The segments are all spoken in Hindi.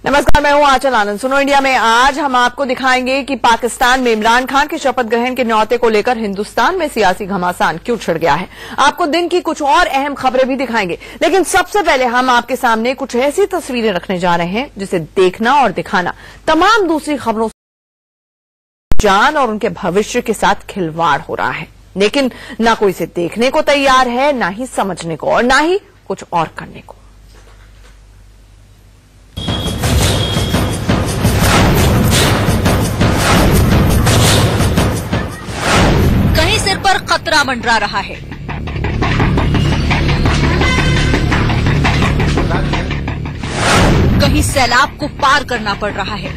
नमस्कार, मैं हूं आंचल आनंद। सुनो इंडिया में आज हम आपको दिखाएंगे कि पाकिस्तान में इमरान खान के शपथ ग्रहण के न्यौते को लेकर हिंदुस्तान में सियासी घमासान क्यों छिड़ गया है। आपको दिन की कुछ और अहम खबरें भी दिखाएंगे, लेकिन सबसे पहले हम आपके सामने कुछ ऐसी तस्वीरें रखने जा रहे हैं जिसे देखना और दिखाना तमाम दूसरी खबरों जान और उनके भविष्य के साथ खिलवाड़ हो रहा है। लेकिन ना कोई इसे देखने को तैयार है, ना ही समझने को, और ना ही कुछ और करने को। कहीं सिर पर खतरा मंडरा रहा है, कहीं सैलाब को पार करना पड़ रहा है,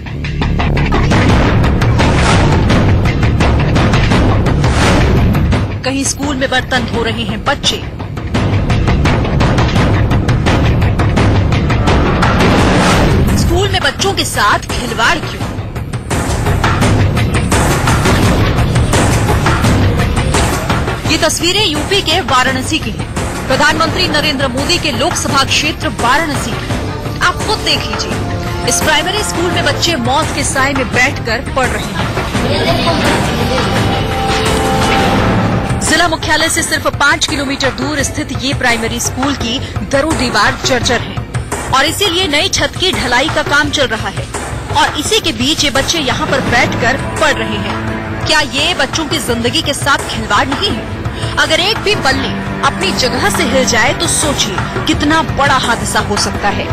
कहीं स्कूल में बर्तन धो रहे हैं बच्चे, स्कूल में बच्चों के साथ खिलवाड़ क्यों? ये तस्वीरें यूपी के वाराणसी की हैं। प्रधानमंत्री नरेंद्र मोदी के लोकसभा क्षेत्र वाराणसी की। आप खुद देख लीजिए, इस प्राइमरी स्कूल में बच्चे मौत के साए में बैठकर पढ़ रहे हैं। जिला मुख्यालय से सिर्फ 5 किलोमीटर दूर स्थित ये प्राइमरी स्कूल की दरो दीवार जर्जर है और इसीलिए नई छत की ढलाई का काम चल रहा है और इसी के बीच ये बच्चे यहाँ पर बैठकर पढ़ रहे हैं। क्या ये बच्चों की जिंदगी के साथ खिलवाड़ नहीं है? अगर एक भी बल्ली अपनी जगह से हिल जाए तो सोचिए कितना बड़ा हादसा हो सकता है।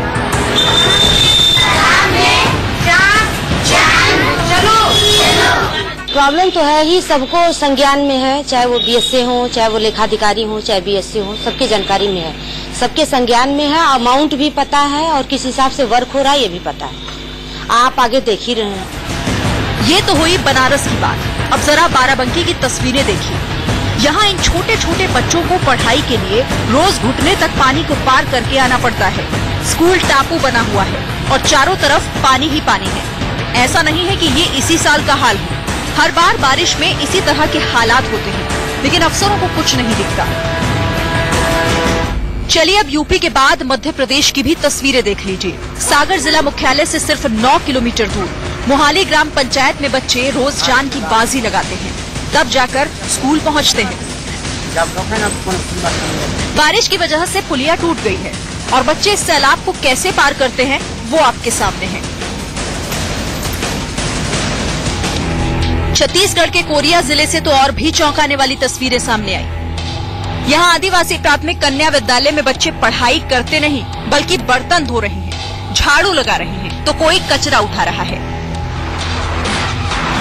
प्रॉब्लम तो है ही, सबको संज्ञान में है, चाहे वो बीएससी हो, चाहे वो लेखाधिकारी हो, चाहे बीएससी हो, सबकी जानकारी में है, सबके संज्ञान में है। अमाउंट भी पता है और किस हिसाब से वर्क हो रहा है ये भी पता है। आप आगे देख ही रहे हैं। ये तो हुई बनारस की बात। अब जरा बाराबंकी की तस्वीरें देखिए। यहाँ इन छोटे छोटे बच्चों को पढ़ाई के लिए रोज घुटने तक पानी को पार करके आना पड़ता है। स्कूल टापू बना हुआ है और चारों तरफ पानी ही पानी है। ऐसा नहीं है कि ये इसी साल का हाल है, हर बार बारिश में इसी तरह के हालात होते हैं, लेकिन अफसरों को कुछ नहीं दिखता। चलिए अब यूपी के बाद मध्य प्रदेश की भी तस्वीरें देख लीजिए। सागर जिला मुख्यालय से सिर्फ 9 किलोमीटर दूर मोहाली ग्राम पंचायत में बच्चे रोज जान की बाजी लगाते हैं, तब जाकर स्कूल पहुंचते हैं। बारिश की वजह से पुलिया टूट गई है और बच्चे इस सैलाब को कैसे पार करते हैं वो आपके सामने है। छत्तीसगढ़ के कोरिया जिले से तो और भी चौंकाने वाली तस्वीरें सामने आई। यहाँ आदिवासी प्राथमिक कन्या विद्यालय में बच्चे पढ़ाई करते नहीं बल्कि बर्तन धो रहे हैं, झाड़ू लगा रहे हैं तो कोई कचरा उठा रहा है।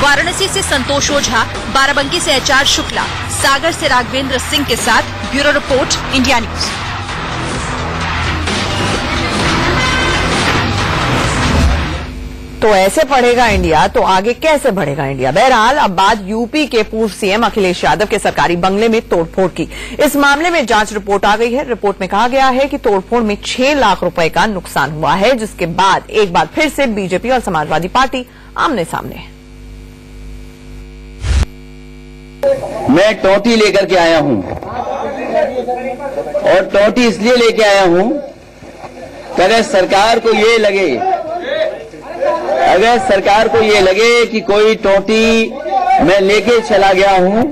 वाराणसी से संतोष ओझा, बाराबंकी से एचआर शुक्ला, सागर से राघवेंद्र सिंह के साथ ब्यूरो रिपोर्ट, इंडिया न्यूज। तो ऐसे पढ़ेगा इंडिया तो आगे कैसे बढ़ेगा इंडिया। बहरहाल अब बात यूपी के पूर्व सीएम अखिलेश यादव के सरकारी बंगले में तोड़फोड़ की। इस मामले में जांच रिपोर्ट आ गई है। रिपोर्ट में कहा गया है कि तोड़फोड़ में 6 लाख रुपए का नुकसान हुआ है, जिसके बाद एक बार फिर से बीजेपी और समाजवादी पार्टी आमने सामने है। मैं टोटी लेकर के आया हूं और टोटी इसलिए लेके आया हूं कि अगर सरकार को ये लगे कि कोई टोटी मैं लेके चला गया हूं,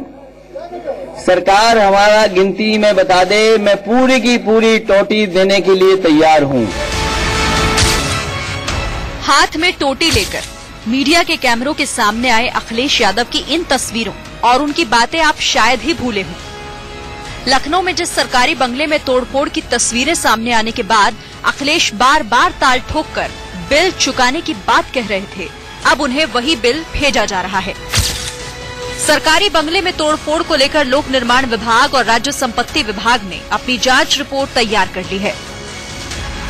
सरकार हमारा गिनती में बता दे, मैं पूरी की पूरी टोटी देने के लिए तैयार हूं। हाथ में टोटी लेकर मीडिया के कैमरों के सामने आए अखिलेश यादव की इन तस्वीरों और उनकी बातें आप शायद ही भूले हों। लखनऊ में जिस सरकारी बंगले में तोड़फोड़ की तस्वीरें सामने आने के बाद अखिलेश बार बार ताल ठोककर बिल चुकाने की बात कह रहे थे, अब उन्हें वही बिल भेजा जा रहा है। सरकारी बंगले में तोड़फोड़ को लेकर लोक निर्माण विभाग और राज्य संपत्ति विभाग ने अपनी जांच रिपोर्ट तैयार कर ली है।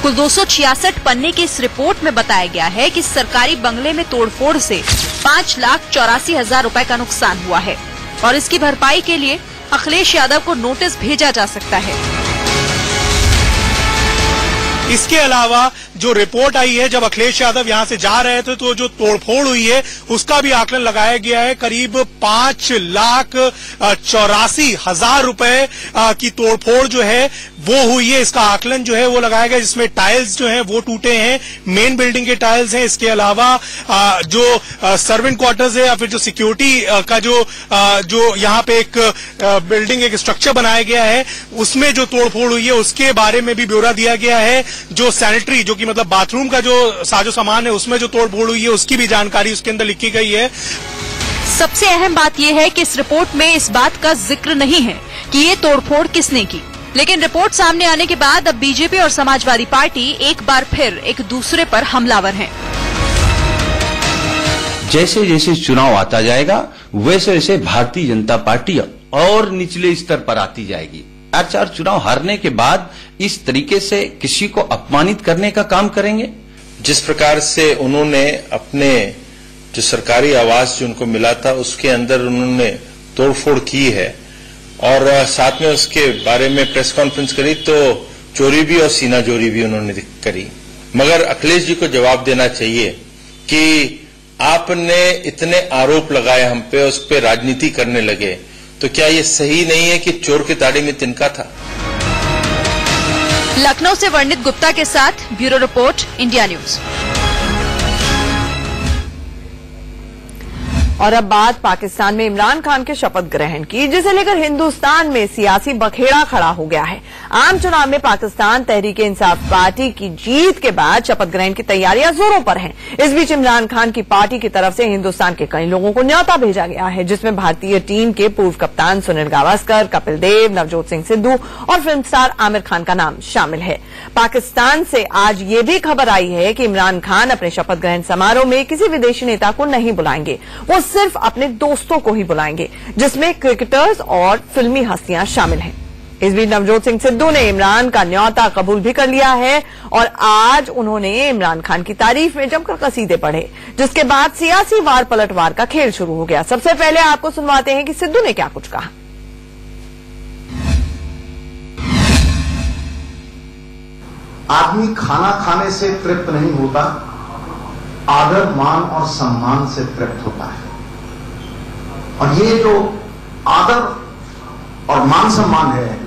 कुल 266 पन्ने की इस रिपोर्ट में बताया गया है कि सरकारी बंगले में तोड़फोड़ से 5,84,000 रुपए का नुकसान हुआ है और इसकी भरपाई के लिए अखिलेश यादव को नोटिस भेजा जा सकता है। इसके अलावा जो रिपोर्ट आई है, जब अखिलेश यादव यहां से जा रहे थे तो जो तोड़फोड़ हुई है उसका भी आकलन लगाया गया है। करीब 5,84,000 रुपए की तोड़फोड़ जो है वो हुई है। इसका आकलन जो है वो लगाया गया, जिसमें टाइल्स जो है वो टूटे हैं, मेन बिल्डिंग के टाइल्स हैं। इसके अलावा जो सर्वेंट क्वार्टर्स है या फिर जो सिक्योरिटी का जो यहाँ पे एक बिल्डिंग, एक स्ट्रक्चर बनाया गया है, उसमें जो तोड़फोड़ हुई है उसके बारे में भी ब्यौरा दिया गया है। जो सैनिटरी, जो कि मतलब बाथरूम का जो साजो सामान है, उसमें जो तोड़फोड़ हुई है उसकी भी जानकारी उसके अंदर लिखी गई है। सबसे अहम बात यह है कि इस रिपोर्ट में इस बात का जिक्र नहीं है कि ये तोड़फोड़ किसने की, लेकिन रिपोर्ट सामने आने के बाद अब बीजेपी और समाजवादी पार्टी एक बार फिर एक दूसरे पर हमलावर हैं। जैसे जैसे चुनाव आता जाएगा वैसे वैसे भारतीय जनता पार्टी और निचले स्तर पर आती जाएगी। 4 चुनाव हारने के बाद इस तरीके से किसी को अपमानित करने का काम करेंगे। जिस प्रकार से उन्होंने अपने जो सरकारी आवास जो उनको मिला था उसके अंदर उन्होंने तोड़फोड़ की है और साथ में उसके बारे में प्रेस कॉन्फ्रेंस करी, तो चोरी भी और सीना जोरी भी उन्होंने करी। मगर अखिलेश जी को जवाब देना चाहिए कि आपने इतने आरोप लगाए हम पे, उस पे राजनीति करने लगे, तो क्या ये सही नहीं है कि चोर की ताड़ी में तिनका था? लखनऊ से वर्णित गुप्ता के साथ ब्यूरो रिपोर्ट, इंडिया न्यूज। और अब बात पाकिस्तान में इमरान खान के शपथ ग्रहण की, जिसे लेकर हिंदुस्तान में सियासी बखेड़ा खड़ा हो गया है। आम चुनाव में पाकिस्तान तहरीक-ए-इंसाफ पार्टी की जीत के बाद शपथ ग्रहण की तैयारियां जोरों पर हैं। इस बीच इमरान खान की पार्टी की तरफ से हिंदुस्तान के कई लोगों को न्योता भेजा गया है, जिसमें भारतीय टीम के पूर्व कप्तान सुनील गावस्कर, कपिल देव, नवजोत सिंह सिद्धू और फिल्म स्टार आमिर खान का नाम शामिल है। पाकिस्तान से आज ये भी खबर आई है कि इमरान खान अपने शपथ ग्रहण समारोह में किसी विदेशी नेता को नहीं बुलाएंगे, वो सिर्फ अपने दोस्तों को ही बुलाएंगे, जिसमें क्रिकेटर्स और फिल्मी हस्तियां शामिल हैं। इस बीच नवजोत सिंह सिद्धू ने इमरान का न्योता कबूल भी कर लिया है और आज उन्होंने इमरान खान की तारीफ में जमकर कसीदे पढ़े, जिसके बाद सियासी वार पलटवार का खेल शुरू हो गया। सबसे पहले आपको सुनवाते हैं कि सिद्धू ने क्या कुछ कहा। आदमी खाना खाने से तृप्त नहीं होता, आदर, मान और सम्मान से तृप्त होता है। और ये जो आदर और मान सम्मान है,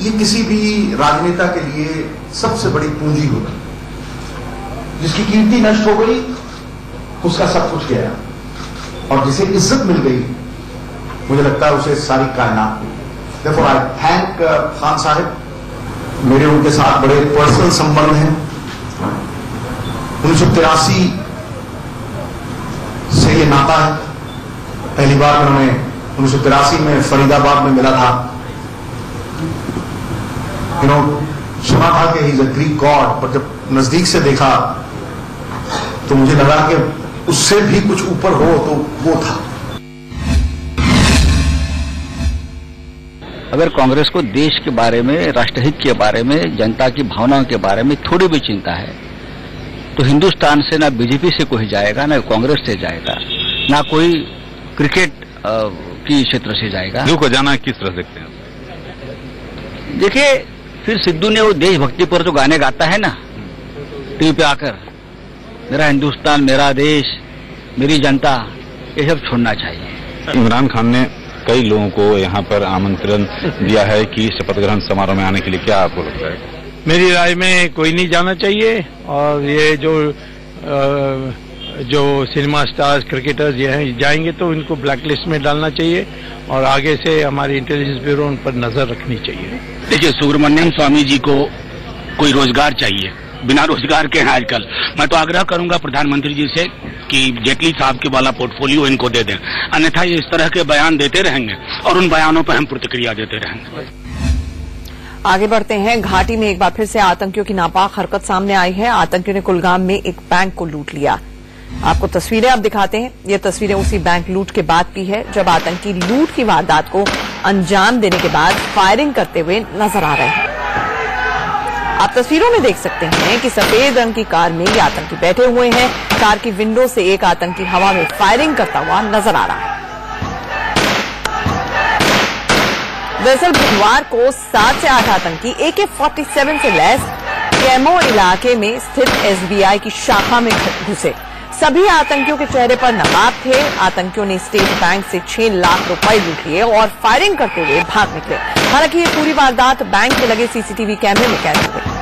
ये किसी भी राजनेता के लिए सबसे बड़ी पूंजी होती है। जिसकी कीर्ति नष्ट हो गई उसका सब कुछ गया, और जिसे इज्जत मिल गई मुझे लगता है उसे सारी कायनात मिली। देखो, आई थैंक खान साहब, मेरे उनके साथ बड़े पर्सनल संबंध हैं। 1983 से ये नाता है। पहली बार मैंने 1983 में फरीदाबाद में मिला था। सुना था कि he is a Greek God, पर जब नजदीक से देखा तो मुझे लगा कि उससे भी कुछ ऊपर हो तो वो था। अगर कांग्रेस को देश के बारे में, राष्ट्रहित के बारे में, जनता की भावनाओं के बारे में थोड़ी भी चिंता है, तो हिंदुस्तान से ना बीजेपी से कोई जाएगा, ना कांग्रेस से जाएगा, ना कोई क्रिकेट की क्षेत्र से जाएगा। सिद्धू को जाना किस तरह देखते हैं? देखिए, फिर सिद्धू ने वो देशभक्ति पर जो गाने गाता है ना टीवी पे आकर, मेरा हिंदुस्तान, मेरा देश, मेरी जनता, ये सब छोड़ना चाहिए। इमरान खान ने कई लोगों को यहाँ पर आमंत्रण दिया है कि शपथ ग्रहण समारोह में आने के लिए, क्या आपको लगता है? मेरी राय में कोई नहीं जाना चाहिए, और ये जो सिनेमा स्टार्स, क्रिकेटर्स ये हैं, जाएंगे तो इनको ब्लैकलिस्ट में डालना चाहिए, और आगे से हमारी इंटेलिजेंस ब्यूरो उन पर नजर रखनी चाहिए। देखिए, सुब्रमण्यम स्वामी जी को कोई रोजगार चाहिए, बिना रोजगार के हैं आजकल। मैं तो आग्रह करूंगा प्रधानमंत्री जी से कि जेटली साहब के वाला पोर्टफोलियो इनको दे दें, अन्यथा ये इस तरह के बयान देते रहेंगे और उन बयानों पर हम प्रतिक्रिया देते रहेंगे। आगे बढ़ते हैं। घाटी में एक बार फिर से आतंकियों की नापाक हरकत सामने आई है। आतंकियों ने कुलगाम में एक बैंक को लूट लिया। आपको तस्वीरें अब दिखाते हैं। ये तस्वीरें उसी बैंक लूट के बाद की है, जब आतंकी लूट की वारदात को अंजाम देने के बाद फायरिंग करते हुए नजर आ रहे हैं। आप तस्वीरों में देख सकते हैं कि सफेद रंग की कार में ये आतंकी बैठे हुए हैं। कार की विंडो से एक आतंकी हवा में फायरिंग करता हुआ नजर आ रहा है। दरअसल बुधवार को 7 से 8 आतंकी AK-47 से लैस कैमो इलाके में स्थित एसबीआई की शाखा में घुसे। सभी आतंकियों के चेहरे पर नकाब थे। आतंकियों ने स्टेट बैंक से 6 लाख रुपए लूट लिए और फायरिंग करते हुए भाग निकले। हालांकि ये पूरी वारदात बैंक में लगे सीसीटीवी कैमरे में कैद हो गई।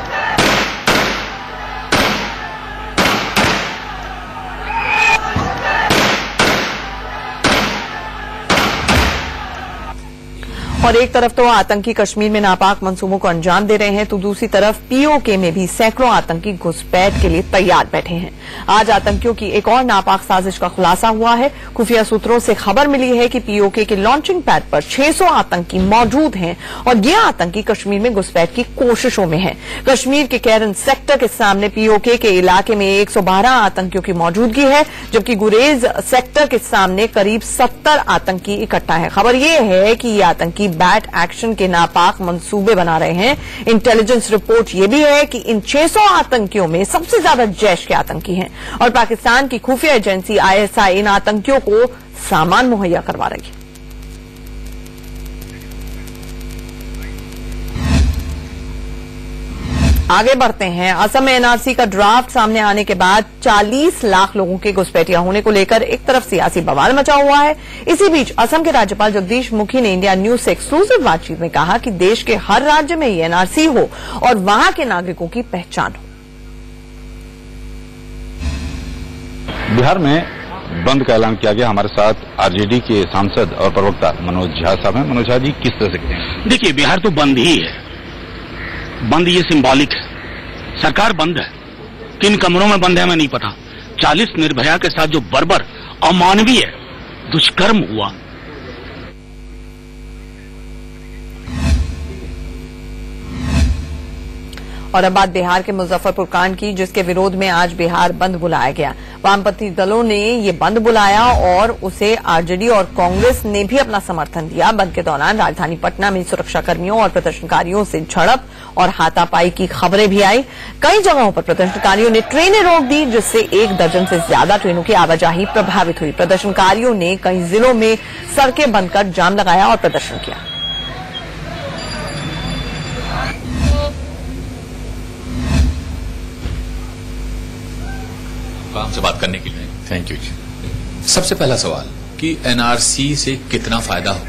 और एक तरफ तो आतंकी कश्मीर में नापाक मंसूबों को अंजाम दे रहे हैं, तो दूसरी तरफ पीओके में भी सैकड़ों आतंकी घुसपैठ के लिए तैयार बैठे हैं। आज आतंकियों की एक और नापाक साजिश का खुलासा हुआ है। खुफिया सूत्रों से खबर मिली है कि पीओके के लॉन्चिंग पैड पर 600 आतंकी मौजूद हैं और ये आतंकी कश्मीर में घुसपैठ की कोशिशों में हैं। कश्मीर के कैरन सेक्टर के सामने पीओके के इलाके में 112 आतंकियों की मौजूदगी है, जबकि गुरेज सेक्टर के सामने करीब 70 आतंकी इकट्ठा है। खबर यह है कि ये आतंकी बैट एक्शन के नापाक मंसूबे बना रहे हैं। इंटेलिजेंस रिपोर्ट यह भी है कि इन 600 आतंकियों में सबसे ज्यादा जैश के आतंकी हैं और पाकिस्तान की खुफिया एजेंसी आईएसआई इन आतंकियों को सामान मुहैया करवा रही है। आगे बढ़ते हैं। असम में एनआरसी का ड्राफ्ट सामने आने के बाद 40 लाख लोगों के घुसपैठिया होने को लेकर एक तरफ सियासी बवाल मचा हुआ है। इसी बीच असम के राज्यपाल जगदीश मुखी ने इंडिया न्यूज से एक्सक्लूसिव बातचीत में कहा कि देश के हर राज्य में ये एनआरसी हो और वहां के नागरिकों की पहचान हो। बिहार में बंद का ऐलान किया गया। हमारे साथ आरजेडी के सांसद और प्रवक्ता मनोज झा साहब हैं। मनोज झा जी, किस तरह से? देखिए, बिहार तो बंद ही है। बंद ये सिंबॉलिक है। सरकार बंद है, किन कमरों में बंद है हमें नहीं पता। 40 निर्भया के साथ जो बर्बर अमानवीय दुष्कर्म हुआ, और अब बात बिहार के मुजफ्फरपुर कांड की, जिसके विरोध में आज बिहार बंद बुलाया गया। वामपंथी दलों ने ये बंद बुलाया और उसे आरजेडी और कांग्रेस ने भी अपना समर्थन दिया। बंद के दौरान राजधानी पटना में सुरक्षाकर्मियों और प्रदर्शनकारियों से झड़प और हाथापाई की खबरें भी आई। कई जगहों पर प्रदर्शनकारियों ने ट्रेनें रोक दी, जिससे 1 दर्जन से ज्यादा ट्रेनों की आवाजाही प्रभावित हुई। प्रदर्शनकारियों ने कई जिलों में सड़कें बंद कर जाम लगाया और प्रदर्शन किया। हमसे बात करने के लिए थैंक यू जी। सबसे पहला सवाल कि एनआरसी से कितना फायदा हो?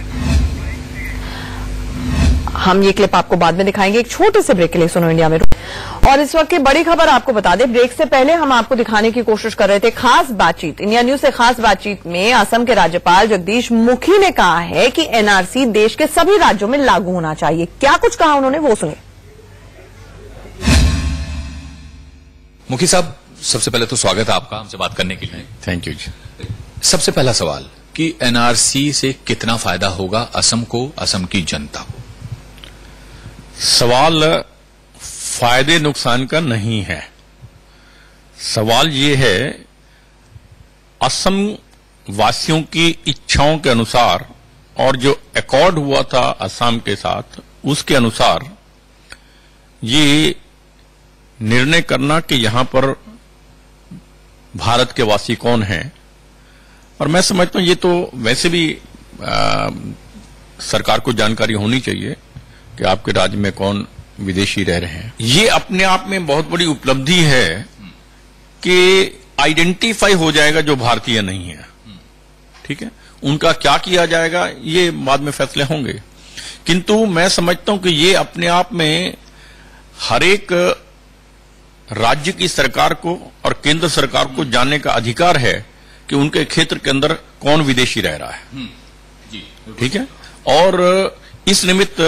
हम ये क्लिप आपको बाद में दिखाएंगे। एक छोटे से ब्रेक के लिए सुनो इंडिया में। और इस वक्त की बड़ी खबर आपको बता दें, ब्रेक से पहले हम आपको दिखाने की कोशिश कर रहे थे खास बातचीत। इंडिया न्यूज से खास बातचीत में असम के राज्यपाल जगदीश मुखी ने कहा है कि एनआरसी देश के सभी राज्यों में लागू होना चाहिए। क्या कुछ कहा उन्होंने, वो सुनिए। मुखी साहब, सबसे पहले तो स्वागत है आपका हमसे बात करने के लिए। थैंक यू जी। सबसे पहला सवाल कि एनआरसी से कितना फायदा होगा असम को, असम की जनता को? सवाल फायदे नुकसान का नहीं है। सवाल ये है, असम वासियों की इच्छाओं के अनुसार और जो एकॉर्ड हुआ था असम के साथ, उसके अनुसार ये निर्णय करना कि यहां पर भारत के वासी कौन हैं। और मैं समझता हूं ये तो वैसे भी सरकार को जानकारी होनी चाहिए कि आपके राज्य में कौन विदेशी रह रहे हैं। ये अपने आप में बहुत बड़ी उपलब्धि है कि आइडेंटिफाई हो जाएगा जो भारतीय नहीं है। ठीक है, उनका क्या किया जाएगा ये बाद में फैसले होंगे, किंतु मैं समझता हूं कि ये अपने आप में हर एक राज्य की सरकार को और केंद्र सरकार को जानने का अधिकार है कि उनके क्षेत्र के अंदर कौन विदेशी रह रहा है। ठीक है, और इस निमित्त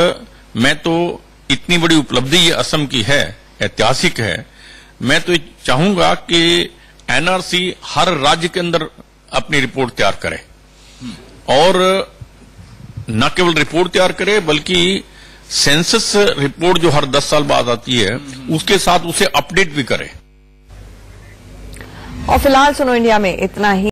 मैं तो इतनी बड़ी उपलब्धि ये असम की है, ऐतिहासिक है। मैं तो चाहूंगा कि एनआरसी हर राज्य के अंदर अपनी रिपोर्ट तैयार करे और न केवल रिपोर्ट तैयार करे बल्कि सेंसस रिपोर्ट जो हर 10 साल बाद आती है उसके साथ उसे अपडेट भी करे। और फिलहाल सुनो इंडिया में इतना ही।